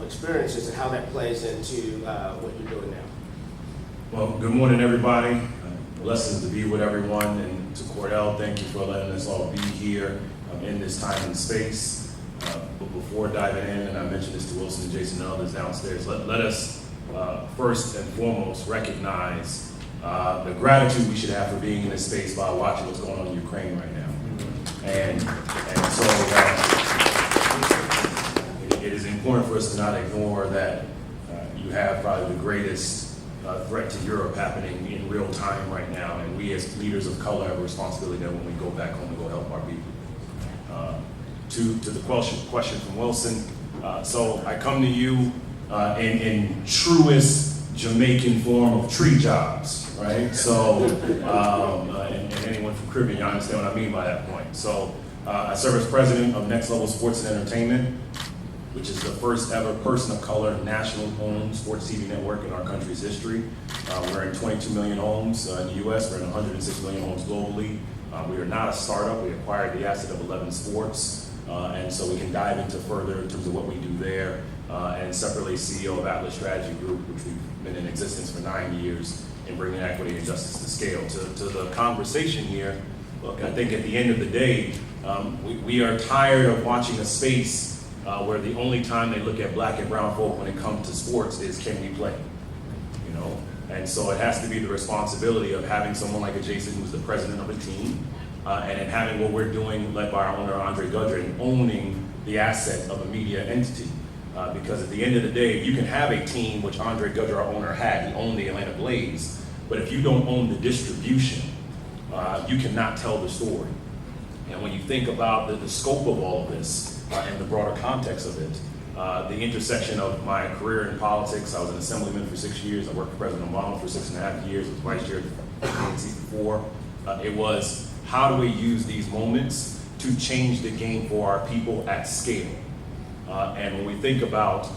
experiences and how that plays into what you're doing now. Well, good morning, everybody. Blessings to be with everyone, and to Cordell, thank you for letting us all be here in this time and space. But before diving in, and I mentioned this to Wilson and Jason and others downstairs, let us first and foremost recognize the gratitude we should have for being in this space by watching what's going on in Ukraine right now. And so it is important for us to not ignore that you have probably the greatest threat to Europe happening in real time right now, and we as leaders of color have a responsibility that when we go back home to go help our people. To the question from Wilson, so I come to you in truest Jamaican form of tree jobs, right? So, and anyone from Caribbean, you understand what I mean by that point. So, I serve as president of Next Level Sports and Entertainment, which is the first ever person of color national-owned sports TV network in our country's history. We're in 22 million homes in the US, we're in 106 million homes globally. We are not a startup, we acquired the asset of 11 Sports, and so we can dive into further in terms of what we do there. And separately, CEO of Atlas Strategy Group, which we've been in existence for 9 years in bringing equity and justice to scale. To the conversation here, look, I think at the end of the day, we are tired of watching a space where the only time they look at black and brown folk when it comes to sports is, can we play? You know, and so it has to be the responsibility of having someone like a Jason, who's the president of a team, and then having what we're doing, led by our owner Andre Gudry, and owning the asset of a media entity. Because at the end of the day, you can have a team, which Andre Gudry, our owner, had. He owned the Atlanta Blaze, but if you don't own the distribution, you cannot tell the story. And when you think about the scope of all of this, and the broader context of it, the intersection of my career in politics, I was an assemblyman for 6 years, I worked for President Obama for 6.5 years, was vice chair of the ANC before. It was, how do we use these moments to change the game for our people at scale? And when we think about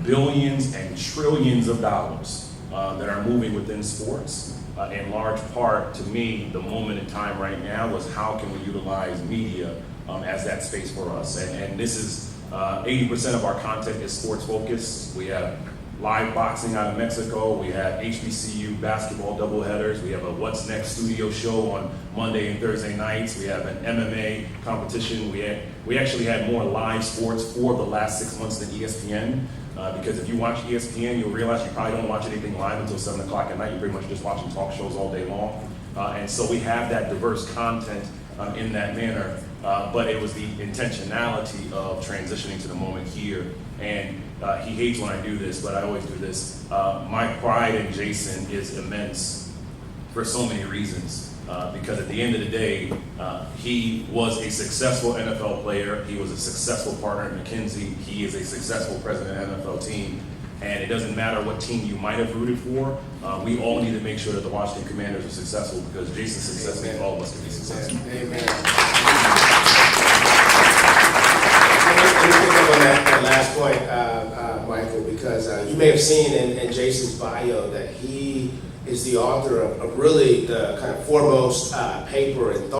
billions and trillions of dollars that are moving within sports, in large part, to me, the moment in time right now was how can we utilize media as that space for us. And this is 80% of our content is sports focused. We have live boxing out of Mexico. We have HBCU basketball doubleheaders. We have a What's Next studio show on Monday and Thursday nights. We have an MMA competition. We actually had more live sports for the last 6 months than ESPN. Because if you watch ESPN, you'll realize you probably don't watch anything live until 7 o'clock at night. You're pretty much just watching talk shows all day long. And so we have that diverse content in that manner. But it was the intentionality of transitioning to the moment here. And he hates when I do this, but I always do this. My pride in Jason is immense for so many reasons. Because at the end of the day, he was a successful NFL player. He was a successful partner at McKinsey. He is a successful president of the NFL team. And it doesn't matter what team you might have rooted for. We all need to make sure that the Washington Commanders are successful, because Jason's success means all of us can be successful. Amen. Let me pick up on that last point, Michael, because you may have seen in Jason's bio that he is the author of really the kind of foremost paper and